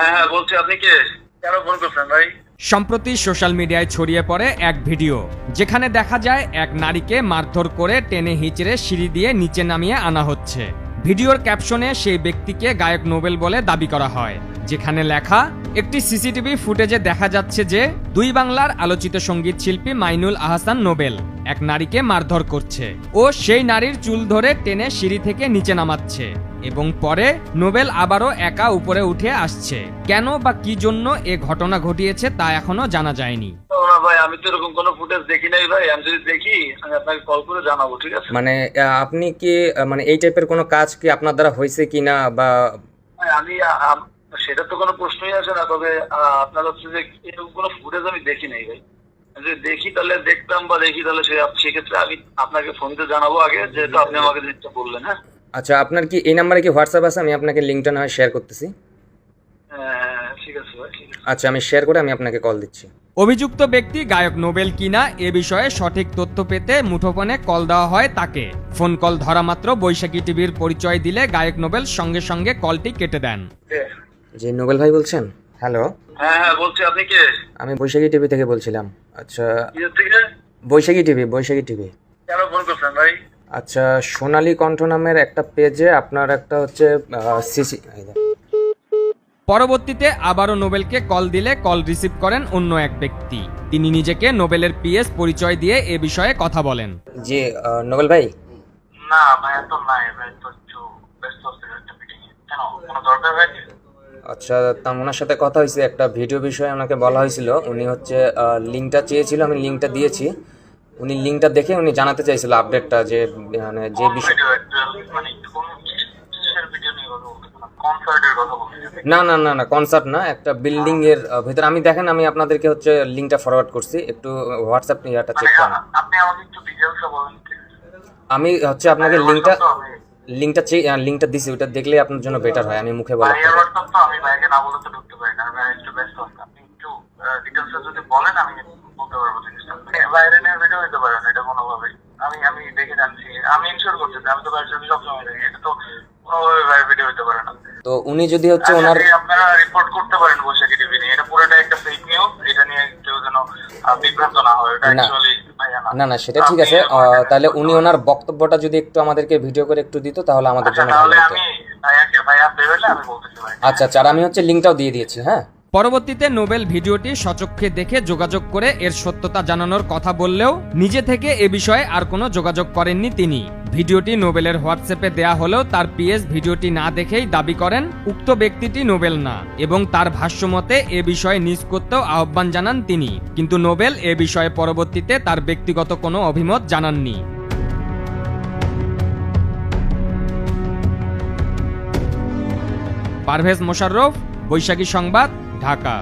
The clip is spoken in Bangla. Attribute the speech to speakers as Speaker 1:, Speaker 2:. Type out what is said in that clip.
Speaker 1: হ্যাঁ হ্যাঁ বলছি, আপনি কে? কেন ফোন করছেন ভাই?
Speaker 2: সম্প্রতি সোশ্যাল মিডিয়ায় ছড়িয়ে পড়ে এক ভিডিও, যেখানে দেখা যায় এক নারীকে মারধর করে টেনে হিঁচড়ে সিঁড়ি দিয়ে নিচে নামিয়ে আনা হচ্ছে। ভিডিওর ক্যাপশনে সেই ব্যক্তিকে গায়ক নোবেল বলে দাবি করা হয়, যেখানে লেখা, একটি সিসিটিভি ফুটেজে দেখা যাচ্ছে যে দুই বাংলার আলোচিত সঙ্গীত শিল্পী মাইনুল আহসান নোবেল এক নারীকে মারধর করছে ও সেই নারীর চুল ধরে টেনে সিঁড়ি থেকে নিচে নামাচ্ছে এবং পরে নোবেল আবারও একা উপরে উঠে আসছে। কেন বা কি জন্য এ ঘটনা ঘটিয়েছে তা এখনো জানা যায়নি।
Speaker 1: না ভাই, আমি তো এরকম কোনো ফুটেজ দেখি নাই ভাই। আমি যদি দেখি আমি আপনাকে কল করে জানাবো, ঠিক আছে?
Speaker 3: মানে আপনি কি মানে এই টাইপের কোনো কাজ কি আপনার দ্বারা হয়েছে কিনা বা
Speaker 1: ভাই, আমি সেটা তো কোনো প্রশ্নই আসে না। তবে আপনার হচ্ছে যে এরকম কোনো ফুটেজ আমি দেখি নাই ভাই। যদি দেখি তাহলে দেখতাম, বা দেখি তাহলে সেক্ষেত্রে আমি আপনাকে ফোনতে জানাবো আগে, যেহেতু আপনি আমাকে জিনিসটা বললেন। হ্যাঁ
Speaker 3: আচ্ছা, আপনার কি এই নাম্বারে কি হোয়াটসঅ্যাপ আছে? আমি আপনাকে লিঙ্কটা না হয় শেয়ার করতেছি।
Speaker 1: হ্যাঁ ঠিক আছে ভাই, ঠিক আছে।
Speaker 3: আচ্ছা, আমি শেয়ার করে আমি আপনাকে কল দিচ্ছি।
Speaker 2: অভিযুক্ত ব্যক্তি গায়ক নোবেল কিনা এ বিষয়ে সঠিক তথ্য পেতে মুঠোফোনে কল দেওয়া হয় তাকে। ফোন কল ধরা মাত্র বৈশাখী টিভির পরিচয় দিলে গায়ক নোবেল সঙ্গে সঙ্গে কলটি কেটে দেন।
Speaker 3: জি, নোবেল ভাই বলছেন? হ্যালো,
Speaker 1: হ্যাঁ হ্যাঁ বলছি, আপনি কে?
Speaker 3: আমি বৈশাখী টিভি থেকে বলছিলাম। আচ্ছা,
Speaker 1: ইয়ে থেকে?
Speaker 3: বৈশাখী টিভি।
Speaker 1: কেন ফোন করছেন ভাই?
Speaker 3: আচ্ছা, সোনালী কণ্ঠ নামের একটা পেজে আপনার একটা হচ্ছে সিসি।
Speaker 2: পরবর্তীতে আবারও নোবেলকে কল দিলে কল রিসিভ করেন অন্য এক ব্যক্তি। তিনি নিজেকে নোবেলের পিএস পরিচয় দিয়ে এ বিষয়ে কথা বলেন।
Speaker 3: জি, নোবেল ভাই।
Speaker 1: না ভাই, তো নাই ভাই, তো একটু ব্যস্ত আছি একটা মিটিং এ। কেন, কোনো দরকার ভাই?
Speaker 3: আচ্ছা, তা ওনার সাথে কথা হয়েছে, একটা ভিডিও বিষয়ে ওনাকে বলা হয়েছিল। উনি হচ্ছে লিঙ্কটা চেয়েছিল, আমি লিঙ্কটা দিয়েছি। উনি লিঙ্কটা দেখে উনি জানাতে চাইছিল আপডেটটা, যে মানে যে বিষয়।
Speaker 1: মানে কোন কিসের ভিডিও নিয়ে কথা বলছেন? কনসার্টের কথা বলছেন?
Speaker 3: না, কনসার্ট না, একটা বিল্ডিং এর ভিতরে। আমি দেখেন, আমি আপনাদেরকে হচ্ছে লিঙ্কটা ফরওয়ার্ড করছি, একটু হোয়াটসঅ্যাপ ইয়াটা চেক করেন।
Speaker 1: আপনি আমাকে একটু ডিটেইলসটা বলেন কি?
Speaker 3: আমি হচ্ছে আপনাকে লিঙ্কটা দিছি, ওটা দেখলে আপনার জন্য বেটার হয়। আমি মুখে বলা
Speaker 1: ভাইয়ের হোয়াটসঅ্যাপ তো আমি ভাইকে না বলে তো ঢুকতে পারি না। ভাই একটু ব্যস্ত আছে, আপনি একটু ডিটেইলসটা যদি বলেন আমি বলতে পারবো জিনিসটা। বাইরে নিয়ে ভিডিও দিতে পারেন এটা কোনোভাবেই? আমি দেখে জানছি, আমি ইনশিওর করতেছি। আমি তো বাইরের সাথে সবসময় দেখি, এটা তো কোনোভাবে বাইরে ভিডিও দিতে পারে না।
Speaker 3: তো উনি যদি হচ্ছে ওনার
Speaker 1: আপনারা রিপোর্ট করতে পারেন বৈশাখী টিভি নিয়ে। এটা পুরোটা একটা ফেক নিউজ। এটা নিয়ে কেউ যেন বিভ্রান্ত না হয়। এটা অ্যাকচুয়ালি
Speaker 3: না, সেটা ঠিক আছে। তাহলে উনি ওনার বক্তব্যটা যদি একটু আমাদেরকে ভিডিও করে একটু দিত তাহলে আমাদের জন্য ভালো হতো।
Speaker 1: ভাইয়া বেরোলে আমি বলতেছি ভাই।
Speaker 3: আচ্ছা, আর আমি হচ্ছে লিঙ্কটাও দিয়ে দিয়েছি। হ্যাঁ,
Speaker 2: পরবর্তীতে নোবেল ভিডিওটি সচক্ষে দেখে যোগাযোগ করে এর সত্যতা জানানোর কথা বললেও নিজে থেকে এ বিষয়ে আর কোনো যোগাযোগ করেননি তিনি। ভিডিওটি নোবেলের হোয়াটসঅ্যাপে দেয়া হলেও তার পিএস ভিডিওটি না দেখেই দাবি করেন উক্ত ব্যক্তিটি নোবেল না, এবং তার ভাষ্যমতে এ বিষয়ে নিজ করতেও আহ্বান জানান তিনি। কিন্তু নোবেল এ বিষয়ে পরবর্তীতে তার ব্যক্তিগত কোনো অভিমত জানাননি। পারভেজ মোশাররফ, বৈশাখী সংবাদ, ঢাকা।